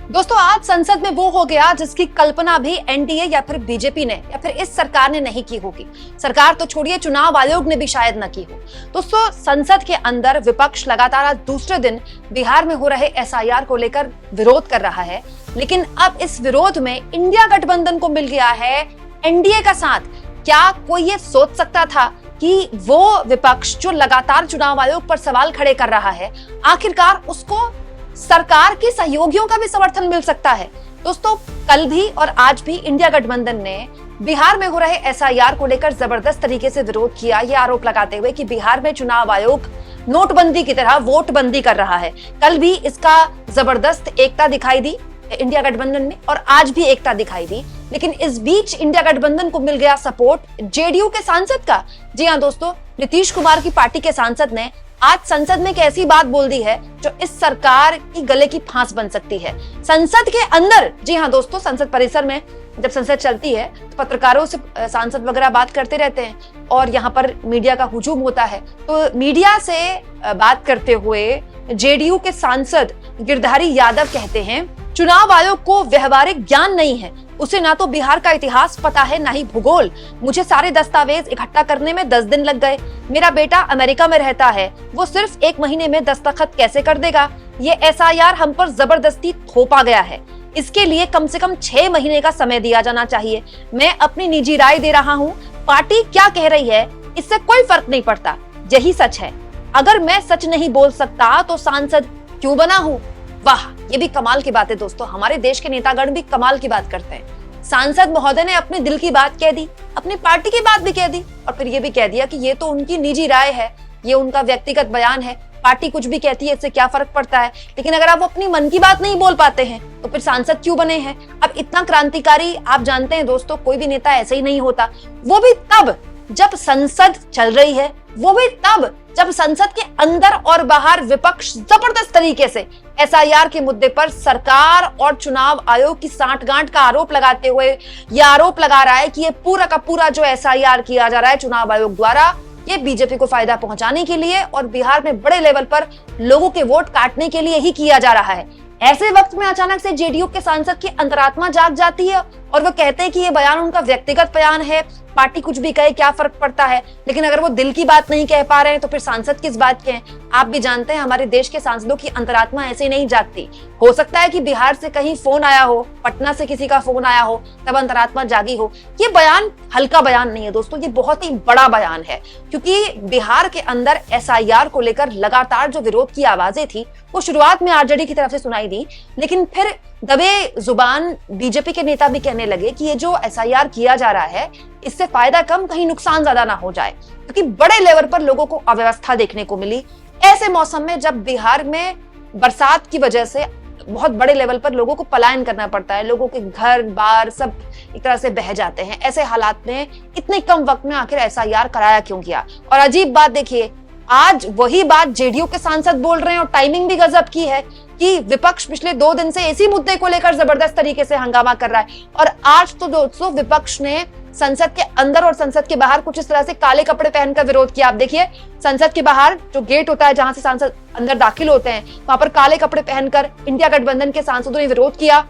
दोस्तों, आज संसद में वो हो गया जिसकी कल्पना भी एनडीए या फिर बीजेपी ने या फिर इस सरकार ने नहीं की होगी। सरकार तो छोड़िए, चुनाव आयोग ने भी शायद न की हो। दोस्तों, संसद के अंदर विपक्ष लगातार आज दूसरे दिन बिहार में हो रहे एसआईआर को लेकर विरोध कर रहा है, लेकिन अब इस विरोध में इंडिया गठबंधन को मिल गया है एनडीए का साथ। क्या कोई ये सोच सकता था कि वो विपक्ष जो लगातार चुनाव आयोग पर सवाल खड़े कर रहा है, आखिरकार उसको सरकार के सहयोगियों का भी समर्थन मिल सकता है। दोस्तों, कल भी और आज भी इंडिया गठबंधन ने बिहार में हो रहे एसआईआर को लेकर जबरदस्त तरीके से विरोध किया, ये आरोप लगाते हुए कि बिहार में चुनाव आयोग नोटबंदी की तरह वोटबंदी कर रहा है। कल भी इसका जबरदस्त एकता दिखाई दी इंडिया गठबंधन में और आज भी एकता दिखाई दी, लेकिन इस बीच इंडिया गठबंधन को मिल गया सपोर्ट जेडीयू के सांसद का। जी हाँ दोस्तों, नीतीश कुमार की पार्टी के सांसद ने आज संसद में एक ऐसी बात बोल दी है जो इस सरकार की गले की फांस बन सकती है। संसद के अंदर, जी हाँ दोस्तों, संसद परिसर में जब संसद चलती है तो पत्रकारों से सांसद वगैरह बात करते रहते हैं और यहाँ पर मीडिया का हुजूम होता है। तो मीडिया से बात करते हुए जेडीयू के सांसद गिरधारी यादव कहते हैं, चुनाव आयोग को व्यवहारिक ज्ञान नहीं है, उसे ना तो बिहार का इतिहास पता है ना ही भूगोल। मुझे सारे दस्तावेज इकट्ठा करने में 10 दिन लग गए। मेरा बेटा अमेरिका में रहता है, वो सिर्फ 1 महीने में दस्तखत कैसे कर देगा? ये एसआईआर हम पर जबरदस्ती थोपा गया है, इसके लिए कम से कम 6 महीने का समय दिया जाना चाहिए। मैं अपनी निजी राय दे रहा हूँ, पार्टी क्या कह रही है इससे कोई फर्क नहीं पड़ता, यही सच है। अगर मैं सच नहीं बोल सकता तो सांसद क्यों बना हूँ? वाह, ये भी कमाल की बात है दोस्तों। हमारे देश के नेतागण भी कमाल की बात करते हैं। सांसद महोदय ने अपने दिल की बात कह दी, अपनी पार्टी की बात भी कह दी और फिर ये भी कह दिया कि ये तो उनकी निजी राय है, ये उनका व्यक्तिगत बयान है, पार्टी कुछ भी कहती है इससे क्या फर्क पड़ता है। लेकिन अगर आप अपनी मन की बात नहीं बोल पाते हैं तो फिर सांसद क्यों बने हैं? अब इतना क्रांतिकारी, आप जानते हैं दोस्तों, कोई भी नेता ऐसे ही नहीं होता। वो भी तब जब संसद चल रही है, वो भी तब जब संसद के अंदर और बाहर विपक्ष जबरदस्त तरीके से एसआईआर के मुद्दे पर सरकार और चुनाव आयोग की सांठगांठ का आरोप लगाते हुए यह आरोप लगा रहा है कि ये पूरा का पूरा जो एसआईआर किया जा रहा है चुनाव आयोग द्वारा, ये बीजेपी को फायदा पहुंचाने के लिए और बिहार में बड़े लेवल पर लोगों के वोट काटने के लिए ही किया जा रहा है। ऐसे वक्त में अचानक से जेडीयू के सांसद की अंतरात्मा जाग जाती है और वो कहते हैं कि ये बयान उनका व्यक्तिगत बयान है, पार्टी कुछ भी कहे क्या फर्क पड़ता है। लेकिन अगर वो दिल की बात नहीं कह पा रहे हैं तो फिर सांसद किस बात के हैं? आप भी जानते हैं हमारे देश के सांसदों की अंतरात्मा ऐसे ही नहीं जागती। हो सकता है कि बिहार से कहीं फोन आया हो, पटना से किसी का फोन आया हो, तब अंतरात्मा जागी हो। ये बयान हल्का बयान नहीं है दोस्तों, ये बहुत ही बड़ा बयान है, क्योंकि बिहार के अंदर एसआईआर को लेकर लगातार जो विरोध की आवाजें थी वो शुरुआत में आरजेडी की तरफ से सुनाई दी, लेकिन फिर दबे जुबान बीजेपी के नेता भी कहने लगे कि ये जो एसआईआर किया जा रहा है इससे फायदा कम, कहीं नुकसान ज्यादा ना हो जाए, क्योंकि बड़े लेवल पर लोगों को अव्यवस्था देखने को मिली। ऐसे मौसम में जब बिहार में बरसात की वजह से बहुत बड़े लेवल पर लोगों को पलायन करना पड़ता है, लोगों के घर बार सब एक तरह से बह जाते हैं, ऐसे हालात में इतने कम वक्त में आखिर एसआईआर कराया क्यों गया? और अजीब बात देखिए, आज वही बात जेडीयू के सांसद बोल रहे हैं और टाइमिंग भी गजब की है कि विपक्ष पिछले 2 दिन से इसी मुद्दे को लेकर जबरदस्त तरीके से हंगामा कर रहा है। और आज तो दोस्तों विपक्ष ने संसद के अंदर और संसद के बाहर कुछ इस तरह से काले कपड़े पहनकर विरोध किया। आप देखिए, संसद के बाहर जो गेट होता है जहां से सांसद अंदर दाखिल होते हैं, वहां पर काले कपड़े पहनकर इंडिया गठबंधन के सांसदों ने विरोध किया।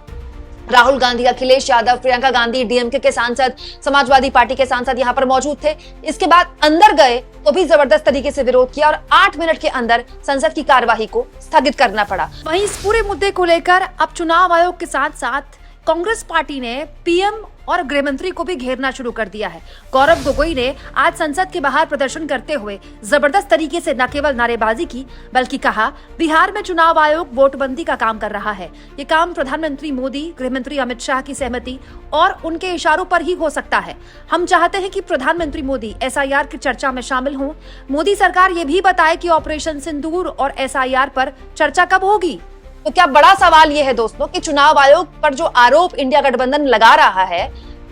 राहुल गांधी, अखिलेश यादव, प्रियंका गांधी, डीएमके के सांसद, समाजवादी पार्टी के सांसद यहाँ पर मौजूद थे। इसके बाद अंदर गए तो भी जबरदस्त तरीके से विरोध किया और 8 मिनट के अंदर संसद की कार्यवाही को स्थगित करना पड़ा। वहीं इस पूरे मुद्दे को लेकर अब चुनाव आयोग के साथ साथ कांग्रेस पार्टी ने पीएम और गृह मंत्री को भी घेरना शुरू कर दिया है। गौरव गोगोई ने आज संसद के बाहर प्रदर्शन करते हुए जबरदस्त तरीके से न केवल नारेबाजी की, बल्कि कहा बिहार में चुनाव आयोग वोटबंदी का काम कर रहा है। ये काम प्रधानमंत्री मोदी, गृह मंत्री अमित शाह की सहमति और उनके इशारों पर ही हो सकता है। हम चाहते हैं कि प्रधानमंत्री मोदी एसआईआर की चर्चा में शामिल हों। मोदी सरकार ये भी बताए कि ऑपरेशन सिंदूर और एसआईआर पर चर्चा कब होगी। तो क्या बड़ा सवाल यह है दोस्तों कि चुनाव आयोग पर जो आरोप इंडिया गठबंधन लगा रहा है,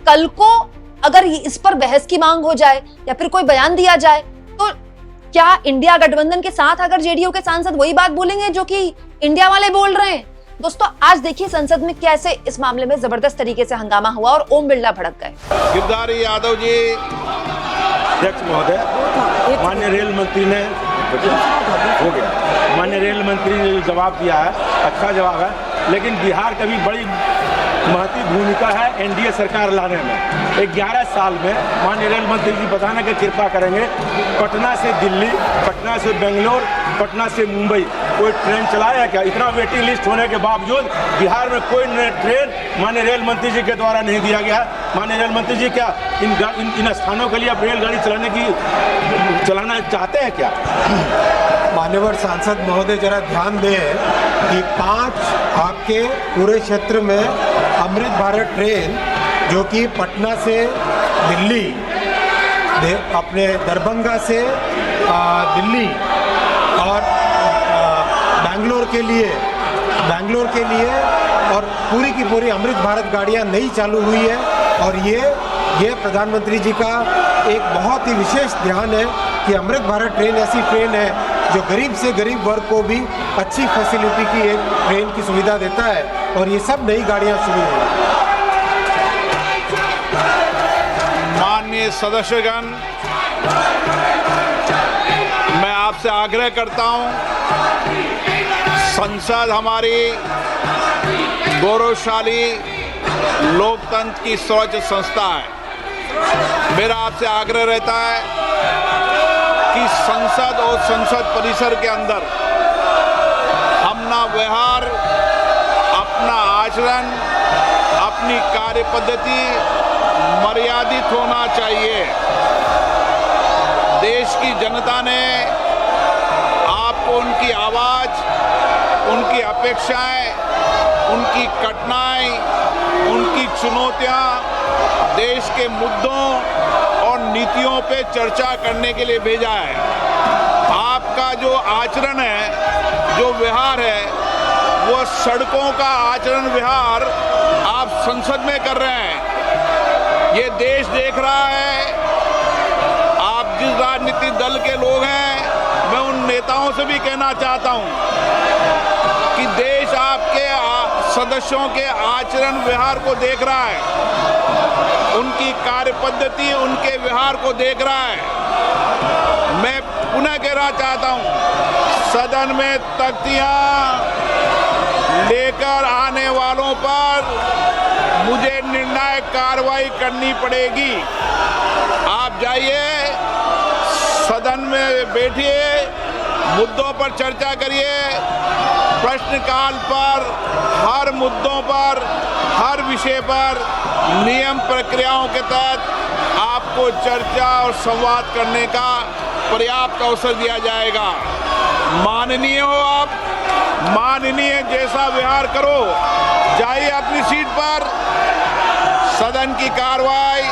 कल को अगर इस पर बहस की मांग हो जाए या फिर कोई बयान दिया जाए तो क्या इंडिया गठबंधन के साथ अगर जेडीयू के सांसद वही बात बोलेंगे जो कि इंडिया वाले बोल रहे हैं? दोस्तों, आज देखिए संसद में कैसे इस मामले में जबरदस्त तरीके से हंगामा हुआ और ओम बिरला भड़क गए। गिरधारी यादव जी, अध्यक्ष महोदय, माननीय रेल मंत्री ने हो गया, माननीय रेल मंत्री ने जो जवाब दिया है अच्छा जवाब है। लेकिन बिहार का भी बड़ी महती भूमिका है एनडीए सरकार लाने में। 11 साल में माननीय रेल मंत्री जी बताने की कृपा करेंगे, पटना से दिल्ली, पटना से बेंगलोर, पटना से मुंबई कोई ट्रेन चलाया क्या? इतना वेटिंग लिस्ट होने के बावजूद बिहार में कोई ट्रेन माननीय रेल मंत्री जी के द्वारा नहीं दिया गया। माननीय रेल मंत्री जी क्या इन स्थानों के लिए आप रेलगाड़ी चलाना चाहते हैं क्या? मान्यवर सांसद महोदय जरा ध्यान दें कि 5 आपके पूरे क्षेत्र में अमृत भारत ट्रेन जो कि पटना से दिल्ली, अपने दरभंगा से दिल्ली और बेंगलोर के लिए और पूरी की पूरी अमृत भारत गाड़ियां नई चालू हुई है। और ये प्रधानमंत्री जी का एक बहुत ही विशेष ध्यान है कि अमृत भारत ट्रेन ऐसी ट्रेन है जो गरीब से गरीब वर्ग को भी अच्छी फैसिलिटी की एक ट्रेन की सुविधा देता है। और ये सब नई गाड़ियां शुरू हुई। माननीय सदस्यगण, मैं आपसे आग्रह करता हूं, संसद हमारी गौरवशाली लोकतंत्र की सर्वोच्च संस्था है। मेरा आपसे आग्रह रहता है कि संसद और संसद परिसर के अंदर अपना व्यवहार, अपना आचरण, अपनी कार्य पद्धति मर्यादित होना चाहिए। देश की जनता ने आपको उनकी आवाज, उनकी अपेक्षाएं, उनकी कठिनाई, उनकी चुनौतियां, देश के मुद्दों और नीतियों पे चर्चा करने के लिए भेजा है। आपका जो आचरण है, जो व्यवहार है, वो सड़कों का आचरण व्यवहार आप संसद में कर रहे हैं। ये देश देख रहा है। आप जिस राजनीतिक दल के लोग हैं, मैं उन नेताओं से भी कहना चाहता हूं कि देश आपके सदस्यों के आचरण व्यवहार को देख रहा है, उनकी कार्य पद्धति, उनके व्यवहार को देख रहा है। मैं पुनः कहना चाहता हूं, सदन में तख्तियां लेकर आने वालों पर मुझे निर्णायक कार्रवाई करनी पड़ेगी। आप जाइए, सदन में बैठिए, मुद्दों पर चर्चा करिए। प्रश्नकाल पर हर मुद्दों पर, हर विषय पर नियम प्रक्रियाओं के तहत आपको चर्चा और संवाद करने का पर्याप्त अवसर दिया जाएगा। माननीय हो आप, माननीय जैसा व्यवहार करो। जाइए अपनी सीट पर। सदन की कार्रवाई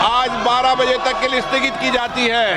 आज 12 बजे तक के लिए स्थगित की जाती है।